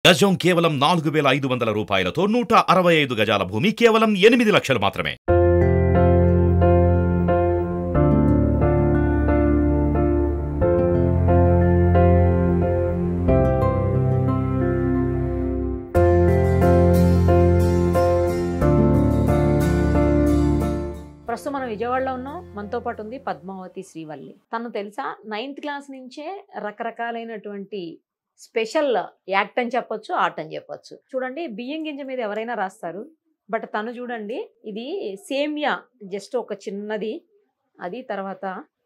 గజం కేవలం 4,500 రూపాయలతో 165 గజాల భూమి కేవలం 8 లక్షలు మాత్రమే. ప్రస్తుతం మనం విజయవాడలో ఉన్నాం. మనతో పాటు ఉంది పద్మావతి శ్రీవల్లి. తను తెలుసా 9th క్లాస్ నుంచే రకరకాలైనటువంటి స్పెషల్ యాక్ట్ అని చెప్పొచ్చు, ఆర్ట్ అని చెప్పొచ్చు. చూడండి, బియ్యం గింజ మీద ఎవరైనా రాస్తారు, బట్ తను చూడండి ఇది సేమియా జస్ట్ ఒక చిన్నది, అది తర్వాత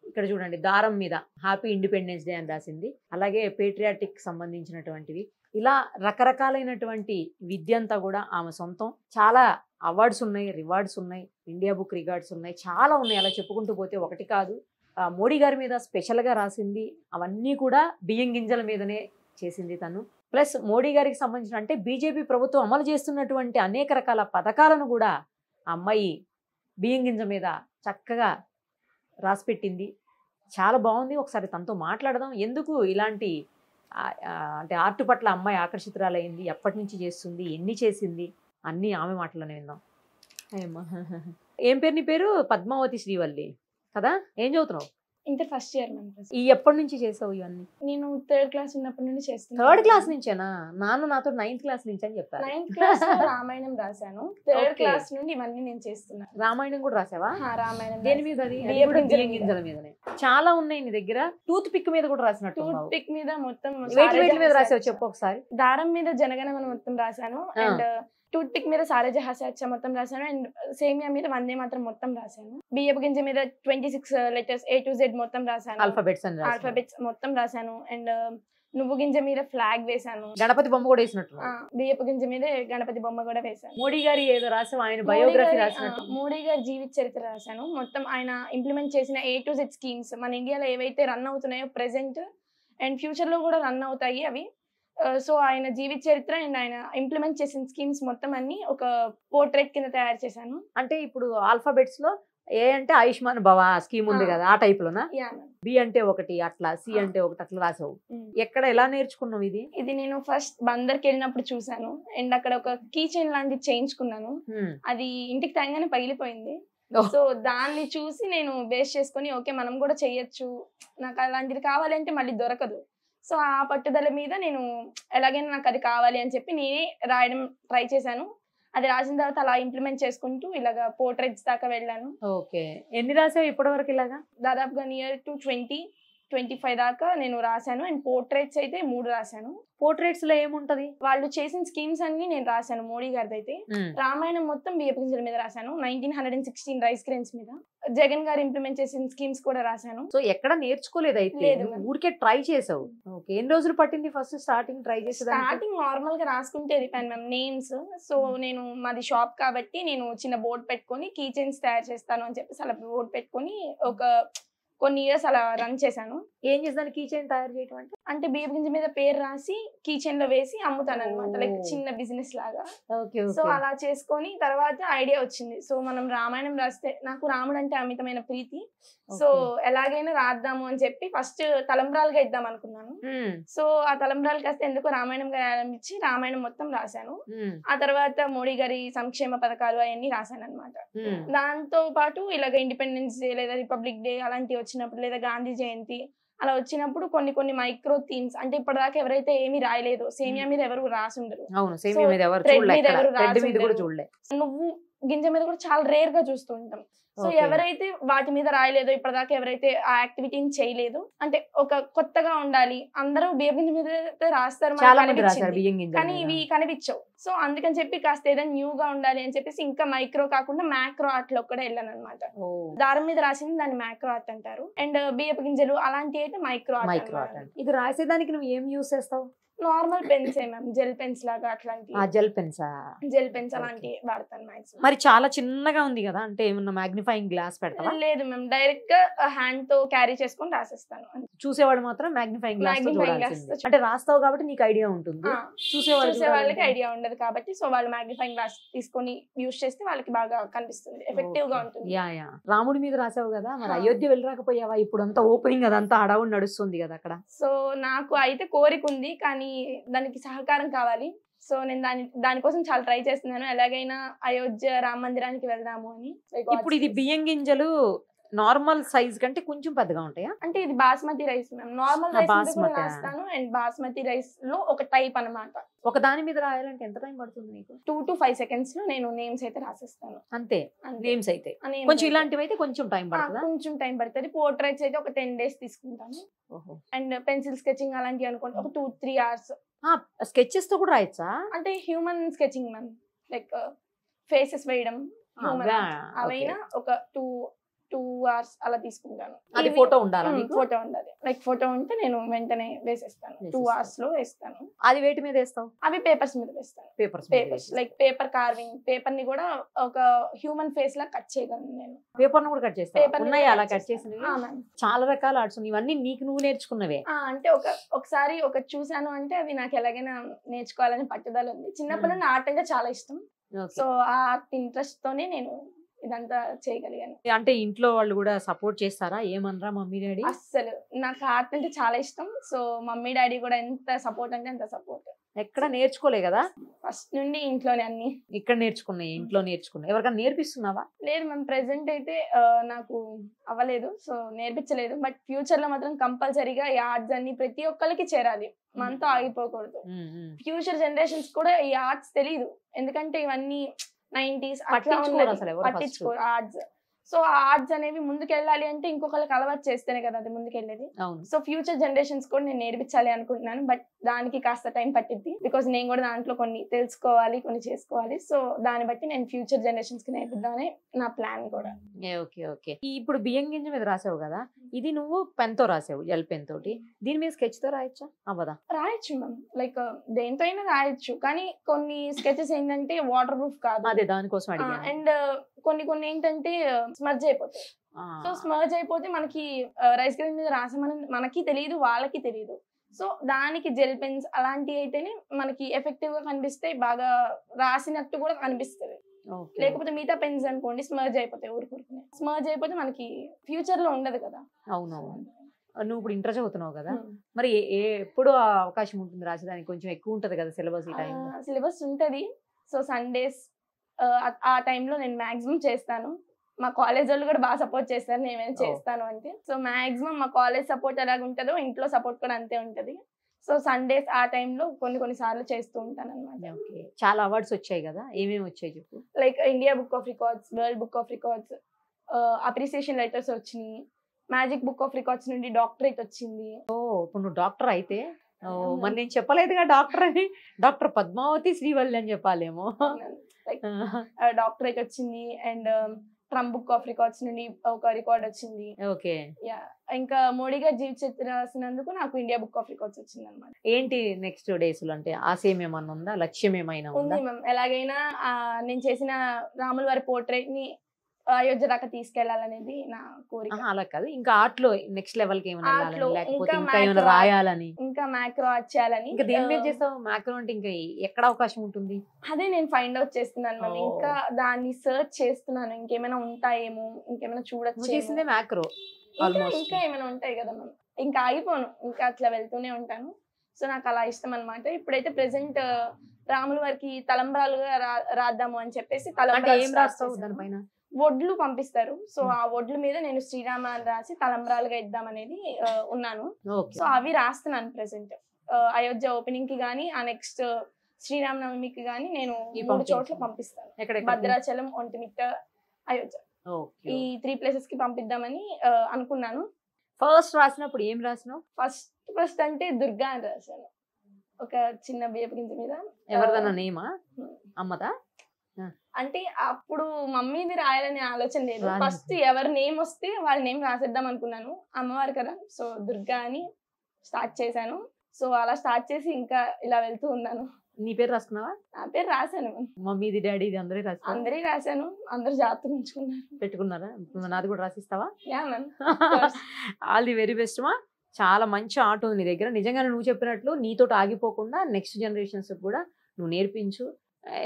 ఇక్కడ చూడండి దారం మీద హ్యాపీ ఇండిపెండెన్స్ డే అని రాసింది, అలాగే పేట్రియాటిక్ సంబంధించినటువంటివి, ఇలా రకరకాలైనటువంటి విద్య అంతా కూడా ఆమె సొంతం. చాలా అవార్డ్స్ ఉన్నాయి, రివార్డ్స్ ఉన్నాయి, ఇండియా బుక్ రికార్డ్స్ ఉన్నాయి, చాలా ఉన్నాయి. అలా చెప్పుకుంటూ పోతే ఒకటి కాదు. మోడీ గారి మీద స్పెషల్గా రాసింది, అవన్నీ కూడా బియ్యం గింజల మీదనే చేసింది తను. ప్లస్ మోడీ గారికి సంబంధించిన అంటే బీజేపీ ప్రభుత్వం అమలు చేస్తున్నటువంటి అనేక రకాల పథకాలను కూడా ఆ అమ్మాయి బియ్యం గింజ మీద చక్కగా రాసిపెట్టింది. చాలా బాగుంది. ఒకసారి తనతో మాట్లాడదాం. ఎందుకు ఇలాంటి అంటే ఆర్ట్ పట్ల అమ్మాయి ఆకర్షితురాలైంది, ఎప్పటి నుంచి చేస్తుంది, ఎన్ని చేసింది, అన్నీ ఆమె మాటలోనే విందాం. ఏం పేరు నీ పేరు? పద్మావతి శ్రీవల్లి కదా. ఏం చదువుతున్నావు? Inter first year ma'am. ఈ ఎప్పటి నుంచి చేసావు ఇవన్నీ? నేను 3rd క్లాస్ ఉన్నప్పటి నుండి చేస్తాను. 3rd class నుంచేనా? నాన్న నాతో 9th క్లాస్ నుంచి అని చెప్పారు. 9th క్లాస్ రామాయణం రాశాను. 3rd క్లాస్ నుండి ఇవన్నీ నేను చేస్తున్నాను. రామాయణం కూడా రాసావా? రామాయణం. దేని మీద? అది బియ్యం గింజల మీదనే. చాలా ఉన్నాయి నీ దగ్గర. టూత్ పిక్ మీద కూడా రాసినట్టు. టూత్ పిక్ మీద మొత్తం వేటి మీద రాసావు చెప్పు ఒకసారి. దారం మీద జనగణమన మొత్తం రాశాను, అండ్ టూత్ పిక్ మీద సారజహాస్య మొత్తం రాశాను, అండ్ సేమియా మీద వందే మాత్రం మొత్తం రాశాను. బియ్యపు గింజ మీద 26 లెటర్స్ A to Z మొత్తం రాశాను. ఆల్ఫాబెట్స్ మొత్తం రాశాను. అండ్ నువ్వు గింజ మీద ఫ్లాగ్ వేశాను. గణపతి బొమ్మ కూడా వేసినట్టు. బియ్యపు గింజ మీద గణపతి బొమ్మ కూడా వేశాను. మోడీ గారి ఏదో రాసావు, ఆయన బయోగ్రఫీ రాసినట్టు. మోడీ గారి జీవిత చరిత్ర రాశాను. మొత్తం ఆయన ఇంప్లిమెంట్ చేసిన A to Z స్కీమ్స్ మన ఇండియాలో ఏవైతే రన్ అవుతున్నాయో ప్రెసెంట్ అండ్ ఫ్యూచర్ లో కూడా రన్ అవుతాయి అవి. సో ఆయన జీవిత చరిత్ర అండ్ ఆయన ఇంప్లిమెంట్ చేసిన స్కీమ్స్ మొత్తం అన్ని ఒక పోర్ట్రేట్ కింద తయారు చేశాను. అంటే ఇప్పుడు ఆల్ఫాబెట్స్ లో ఏ అంటే ఆయుష్మాన్ భవ స్కీమ్ ఉంది కదా, ఆ టైప్ లోనా? బి అంటే ఒకటి అట్లా, సి అంటే ఒకటి అట్లా రాసావు. ఎక్కడ ఎలా నేర్చుకున్నావు ఇది? ఇది నేను ఫస్ట్ బందర్కి వెళ్ళినప్పుడు చూసాను, అండ్ అక్కడ ఒక కీ చైన్ లాంటిది చేయించుకున్నాను. అది ఇంటికి తగ్గనే పగిలిపోయింది. సో దాన్ని చూసి నేను బేస్ చేసుకుని ఓకే మనం కూడా చెయ్యొచ్చు, నాకు అలాంటిది కావాలి అంటే మళ్ళీ దొరకదు. సో ఆ పట్టుదల మీద నేను ఎలాగైనా నాకు అది కావాలి అని చెప్పి నేనే రాయడం ట్రై చేశాను. అది రాసిన తర్వాత అలా ఇంప్లిమెంట్ చేసుకుంటూ ఇలాగా పోర్ట్రేట్స్ దాకా వెళ్ళాను. ఓకే, ఎన్ని రాసావు ఇప్పటి వరకు? ఇలాగా దాదాపుగా నియర్ టు 20-25 దాకా నేను రాశాను. అండ్ పోర్ట్రేట్స్ అయితే 3 రాశాను. పోర్ట్రేట్స్ లో ఏముంటది? వాళ్ళు చేసిన స్కీమ్స్ అన్ని నేను రాశాను. మోడీ గారిది అయితే రామాయణం మొత్తం బియ్యపు గింజల మీద రాశాను, 1916 రైస్ గ్రెయిన్స్ మీద. జగన్ గారు ఇంప్లిమెంట్ చేసిన స్కీమ్స్ కూడా రాశాను. సో ఎక్కడ నేర్చుకోలేదు అయితే, ఊరికే ట్రై చేసావు. ఓకే, ఎన్ని రోజులు పట్టింది ఫస్ట్ స్టార్టింగ్ ట్రై చేసేది? స్టార్టింగ్ నార్మల్ గా రాసుకుంటే మ్యామ్ నేమ్స్. సో నేను మాది షాప్ కాబట్టి నేను చిన్న బోర్డు పెట్టుకొని కీ చైన్స్ తయారు చేస్తాను అని చెప్పేసి అలా బోర్డు పెట్టుకొని ఒక కొన్ని ఇయర్స్ అలా రన్ చేశాను. ఏం చేస్తాను కీ చైన్ తయారు చేయడం అంటే బియ్యపు గింజ మీద పేరు రాసి కీ చైన్ లో వేసి అమ్ముతాను అనమాట, లైక్ చిన్న బిజినెస్ లాగా. సో అలా చేసుకొని తర్వాత ఐడియా వచ్చింది, సో మనం రామాయణం రాస్తే, నాకు రాముడు అంటే అమితమైన ప్రీతి, సో ఎలాగైనా రాద్దాము అని చెప్పి ఫస్ట్ తలంబ్రాలుగా ఇద్దాం అనుకున్నాను. సో ఆ తలంబ్రాలు కాస్త ఎందుకో రామాయణంగా ఆరంభించి రామాయణం మొత్తం రాశాను. ఆ తర్వాత మోడీ గారి సంక్షేమ పథకాలు అవన్నీ రాశాను అనమాట. దాంతో పాటు ఇలాగ ఇండిపెండెన్స్ డే లేదా రిపబ్లిక్ డే అలాంటివి వచ్చినప్పుడు, లేదా గాంధీ జయంతి అలా వచ్చినప్పుడు కొన్ని మైక్రో థీమ్స్, అంటే ఇప్పటిదాకా ఎవరైతే ఏమి రాయలేదు, సేమియా మీద ఎవరు రాసి ఉండరు, నువ్వు గింజ మీద కూడా చాలా రేర్ గా చూస్తూ ఉంటాం. సో ఎవరైతే వాటి మీద రాయలేదో, ఇప్పటిదాకా ఎవరైతే ఆ యాక్టివిటీని చేయలేదు, అంటే ఒక కొత్తగా ఉండాలి, అందరూ బియ్యం గింజ మీద రాస్తారు కానీ ఇవి కనిపించవు. సో అందుకని చెప్పి కాస్త ఏదైనా న్యూ గా ఉండాలి అని చెప్పేసి ఇంకా మైక్రో కాకుండా మ్యాక్రో ఆర్ట్ లో కూడా వెళ్ళాను అనమాట. దారం మీద రాసింది దాన్ని మ్యాక్రో ఆర్ట్ అంటారు, అండ్ బియ్యపు గింజలు అలాంటివి అయితే మైక్రో ఆర్ట్. ఇది రాసేదానికి నువ్వు ఏం యూస్ చేస్తావు? Normal pens ma'am, gel pens లాగా అట్లాంటి. జెల్ పెన్స్ అలాంటివి వాడతాను మాక్సిమం. మరి చాలా చిన్నగా ఉంది కదా, అంటే ఏమన్నా మ్యాగ్నిఫైయింగ్ గ్లాస్ పెడతా? లేదు మ్యామ్, డైరెక్ట్ గా హ్యాండ్ తో క్యారీ చేసుకొని రాసేస్తాను. చూసేవాడు మాత్రం మ్యాగ్నిఫైయింగ్ గ్లాస్, అంటే రాస్తావు కాబట్టి నీకు ఐడియా ఉంటుంది, చూసే వాళ్ళకి ఐడియా ఉండదు కాబట్టి సో వాళ్ళు మ్యాగ్నిఫైయింగ్ గ్లాస్ తీసుకొని యూజ్ చేస్తే వాళ్ళకి బాగా కనిపిస్తుంది, ఎఫెక్టివ్ గా ఉంటుంది. రాముడి మీద రాసావు కదా, మరి అయోధ్య వెళ్ళరాకపోయావా? ఇప్పుడు అంతా ఓపెనింగ్ అదంతా హడావుడి నడుస్తుంది కదా అక్కడ. సో నాకు అయితే కోరిక ఉంది, కానీ దానికి సహకారం కావాలి. సో నేను దానికోసం చాలా ట్రై చేస్తున్నాను. ఎలాగైనా అయోధ్య రామ మందిరానికి వెళ్దాము అని. ఇప్పుడు ఇది బియ్యం గింజలు నార్మల్ సైజ్ కంటే కొంచెం పెద్దగా ఉంటాయా? అంటే ఇది basmati rice ma'am. Normal rice కూడా బాస్మతి రాస్తాను అండ్ బాస్మతి రైస్ లో ఒక టైప్ అన్నమాట. ఒక దాని మీద రాయాలంటే ఎంత టైం పడుతుంది నీకు? 2 to 5 seconds లో నేను నేమ్స్ అయితే రాసేస్తాను. అంతే నేమ్స్ అయితే. names కొంచెం అయితే. ఇలాంటివి అయితే కొంచెం టైం పడుతుందా? కొంచెం టైం పడుతుంది. పోర్ట్రైట్స్ అయితే ఒక 10 days తీసుకుంటాను. అండ్ పెన్సిల్ స్కెచింగ్ అలాంటివి అనుకోండి ఒక 2-3 hours. స్కెచెస్ తో కూడా రాయొచ్చా? అంటే human sketching ma'am, like faces వేయడం అవైనా ఒక 2 hours అలా తీసుకుంటాను. అది ఫోటో ఉండాలి, ఫోటో ఉండాలి. లైక్ ఫోటో ఉంటే నేను వెంటనే వేసేస్తాను. 2 hours లో వేస్తాను. అది వేటి మీద వేస్తావు? అవి పేపర్స్ మీద వేస్తాను. Papers like paper carving. Paper ని కూడా ఒక హ్యూమన్ ఫేస్ లా కట్ చేయగలను నేను. పేపర్ ను కూడా కట్ చేస్తాను. ఉన్నాయి అలా కట్ చేసినవి మ్యామ్. చాలా రకాల ఆర్ట్స్. ఇవన్నీ నీకు నువ్వు నేర్చుకున్నవే? అంటే ఒకసారి చూసాను అంటే అది నాకు ఎలాగైనా నేర్చుకోవాలని పట్టుదల ఉంది. చిన్నప్పటి నుండి ఆర్ట్ అంటే చాలా ఇష్టం. సో ఆ ఆర్ట్ ఇంట్రెస్ట్ తోనే నేను ఇదంతా చేయగలిగాను. అంటే ఇంట్లో వాళ్ళు కూడా సపోర్ట్ చేస్తారా? ఏమనరా మమ్మీ డాడీ? అస్సలు నాకు ఆర్ట్ అంటే చాలా ఇష్టం. సో మమ్మీ డాడీ కూడా ఎంత సపోర్ట్ అంటే అంత సపోర్ట్. ఎక్కడ నేర్చుకోలే కదా? ఫస్ట్ నుండి ఇంట్లోనే అన్ని. ఇక్కడ నేర్చుకున్నా, ఇంట్లో నేర్చుకున్నా. ఎవరికైనా నేర్పిస్తున్నావా? లేదు మ్యామ్, ప్రెసెంట్ అయితే నాకు అవ్వలేదు, సో నేర్పించలేదు. బట్ ఫ్యూచర్ లో మాత్రం కంపల్సరీగా ఈ ఆర్ట్స్ అన్ని ప్రతి ఒక్కరికి చేరాలి, మనతో ఆగిపోకూడదు. ఫ్యూచర్ జనరేషన్స్ కూడా ఈ ఆర్ట్స్ తెలియదు, ఎందుకంటే ఇవన్నీ 90s పట్టించుకోరు ఆర్ట్స్. సో ఆ ఆర్ట్స్ అనేవి ముందుకెళ్ళాలి అంటే ఇంకొకరికి అలవాటు చేస్తేనే కదా అది ముందుకెళ్ళేది. సో ఫ్యూచర్ జనరేషన్స్ కూడా నేను నేర్పించాలి అనుకుంటున్నాను. బట్ దానికి కాస్త టైం పట్టిద్ది, బికాస్ నేను కూడా దాంట్లో కొన్ని తెలుసుకోవాలి, కొన్ని చేసుకోవాలి. సో దాన్ని బట్టి నేను ఫ్యూచర్ జనరేషన్స్ కి నేర్పిద్దామని నా ప్లాన్ కూడా. ఓకే. ఇప్పుడు బియ్యం గింజ మీద రాసావు కదా, ఇది నువ్వు పెన్ తో రాసావు, జెల్ పెన్ తోటి. దీని మీద స్కెచ్ తో రాయొచ్చా? అవ్వదా? రాయొచ్చు మ్యామ్, లైక్ దేంతో అయినా రాయొచ్చు. కానీ కొన్ని స్కెచెస్ ఏంటంటే వాటర్ ప్రూఫ్ కాదు. అదే దానికోసం అడిగాను. అండ్ కొన్ని ఏంటంటే స్మర్జ్ అయిపోతాయి. సో స్మర్జ్ అయిపోతే మనకి రైస్ గ్రైండ్ మీద రాసామని మనకి తెలియదు, వాళ్ళకి తెలియదు. సో దానికి జెల్ పెన్స్ అలాంటివి అయితేనే మనకి ఎఫెక్టివ్ గా కనిపిస్తాయి, బాగా రాసినట్టు కూడా కనిపిస్తుంది. లేకపోతే మిగతా పెన్స్ అనుకోండి స్మర్జ్ అయిపోతాయి, ఊరుకునే స్మర్జ్ అయిపోతే మనకి ఫ్యూచర్ లో ఉండదు కదా. అవునవును. నువ్వు ఇప్పుడు ఇంటర్ చదువుతున్నావు కదా, మరి ఎప్పుడు అవకాశం ఉంటుంది రాసేదానికి? కొంచెం ఎక్కువ ఉంటది కదా సిలబస్? ఈ టైం సిలబస్ ఉంటది. సో సండేస్ ఆ టైంలో నేను మాక్సిమం చేస్తాను. మా కాలేజ్ వాళ్ళు కూడా బాగా సపోర్ట్ చేస్తారు నేను ఏమైనా చేస్తాను అంటే. సో మాక్సిమం మా కాలేజ్ సపోర్ట్ ఎలాగ ఉంటుందో ఇంట్లో సపోర్ట్ కూడా అంతే ఉంటది. సో సండేస్ ఆ టైంలో కొన్ని సార్లు చేస్తూ ఉంటాను అనమాట. చాలా అవార్డ్స్ వచ్చాయి కదా, ఏమేమి వచ్చాయి చెప్పు? Like India book of records, world book of records, appreciation letters వచ్చినాయి. మ్యాజిక్ బుక్ ఆఫ్ రికార్డ్స్ నుండి డాక్టరేట్ వచ్చింది. ఇప్పుడు నువ్వు డాక్టర్ అయితే మరి నేను చెప్పలేదుగా డాక్టర్ అని. డాక్టర్ పద్మావతి శ్రీవల్లి అని చెప్పాలేమో. డాక్టరేట్ వచ్చింది. And Trump book of records నుండి ఒక రికార్డ్ వచ్చింది. ఓకే. ఇంకా మోడీ గారు జీవిత చరిత్ర రాసినందుకు నాకు ఇండియా బుక్ ఆఫ్ రికార్డ్స్ వచ్చింది అనమాట. ఏంటి నెక్స్ట్ డేస్ లో అంటే ఆశయం ఏమన్నా ఉందా, లక్ష్యం ఏమైనా ఉందా? ఉంది మ్యామ్. ఎలాగైనా నేను చేసిన రాముల వారి పోర్ట్రేట్ ని అయోధ్య దాకా తీసుకెళ్లాలనేది నా కోరిక. అలా కాదు, ఇంకా ఆర్ట్ లో నెక్స్ట్ లెవెల్ కి ఏమైనా లేకపోతే ఇంకా ఏమైనా రాయాలని, ఇంకా మ్యాక్రో ఆర్ట్ చేయాలని. ఇంకా దేని మీద చేస్తావు మ్యాక్రో అంటే? ఇంకా ఎక్కడ అవకాశం ఉంటుంది? అదే నేను ఫైండ్ అవుట్ చేస్తున్నాను మ్యామ్. ఇంకా దాన్ని సర్చ్ చేస్తున్నాను, ఇంకేమైనా ఉంటాయేమో, ఇంకేమైనా చూడొచ్చు. చేసిందే మ్యాక్రో, ఇంకా ఏమైనా ఉంటాయి కదా మ్యామ్. ఇంకా ఆగిపోను, ఇంకా అట్లా వెళ్తూనే ఉంటాను. సో నాకు అలా ఇష్టం అనమాట. ఇప్పుడైతే ప్రెసెంట్ రాముల వారికి తలంబ్రాలుగా రాద్దాము అని చెప్పేసి దానిపైన వడ్లు పంపిస్తారు. సో ఆ వడ్ల మీద నేను శ్రీరామ అని రాసి తలంబ్రాలుగా ఇద్దామనేది ఉన్నాను. సో అవి రాస్తున్నాను ప్రెసెంట్. అయోధ్య ఓపెనింగ్ కి గానీ, ఆ నెక్స్ట్ శ్రీరామనవమికి గానీ నేను 3 చోట్ల పంపిస్తాను. భద్రాచలం, ఒంటిమిట్ట, అయోధ్య, ఈ 3 places కి పంపిద్దామని అనుకున్నాను. ఫస్ట్ రాసినప్పుడు ఏం రాసినావు? ఫస్ట్ అంటే దుర్గా అని రాశాను, ఒక చిన్న బియ్యపు గింజ మీద. ఎవరిదన్నా నేమా? అమ్మదా? అంటే అప్పుడు మమ్మీది రాయాలనే ఆలోచన లేదు. ఫస్ట్ ఎవరి నేమ్ వస్తే వాళ్ళ నేమ్ రాసేద్దాం అనుకున్నాను. అమ్మవారు కదా, సో దుర్గా అని స్టార్ట్ చేశాను. సో అలా స్టార్ట్ చేసి ఇంకా ఇలా వెళ్తూ ఉన్నాను. నీ పేరు రాసుకున్నావా? నా పేరు రాశాను. మమ్మీది, డాడీది అందరూ రాశాను. అందరూ జాగ్రత్తగా ఉంచుకున్నారు. పెట్టుకున్నారా? నాది కూడా రాసిస్తావా? ఆల్ ది వెరీ బెస్ట్ మా. చాలా మంచి ఆర్ట్ ఉంది నీ దగ్గర. నిజంగా నువ్వు చెప్పినట్లు నీతో ఆగిపోకుండా నెక్స్ట్ జనరేషన్స్ కూడా నువ్వు నేర్పించు.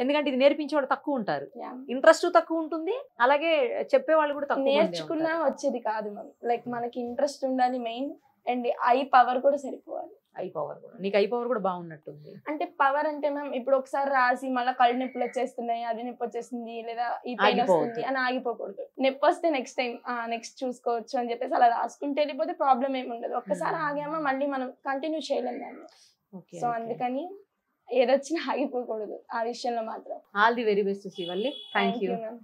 ఎందుకంటే ఇది నేర్పించేవాళ్ళు తక్కువ ఉంటారు, ఇంట్రెస్ట్ తక్కువ ఉంటుంది, అలాగే చెప్పేవాళ్ళు కూడా తక్కువ. నేర్చుకున్నా వచ్చేది కాదు మ్యామ్. లైక్ మనకి ఇంట్రెస్ట్ ఉండాలి మెయిన్, అండ్ ఐ పవర్ కూడా సరిపోవాలి. ఐ పవర్ కూడా, నీకు ఐ పవర్ కూడా బాగున్నట్టుంది. అంటే పవర్ అంటే మ్యామ్ ఇప్పుడు ఒకసారి రాసి మళ్ళీ కళ్ళు నొప్పులు వచ్చేస్తున్నాయి, అది నొప్పి వచ్చేస్తుంది, లేదా ఈ పెయిన్ వస్తుంది అని ఆగిపోకూడదు. నొప్పి వస్తే నెక్స్ట్ టైం నెక్స్ట్ చూసుకోవచ్చు అని చెప్పేసి అలా రాసుకుంటే వెళ్ళిపోతే ప్రాబ్లం ఏమి ఉండదు. ఒక్కసారి ఆగామా మళ్ళీ మనం కంటిన్యూ చేయలేము దాన్ని. సో అందుకని ఏదొచ్చినా ఆగిపోకూడదు ఆ విషయంలో మాత్రం. All the very best Srivalli. Thank you ma'am.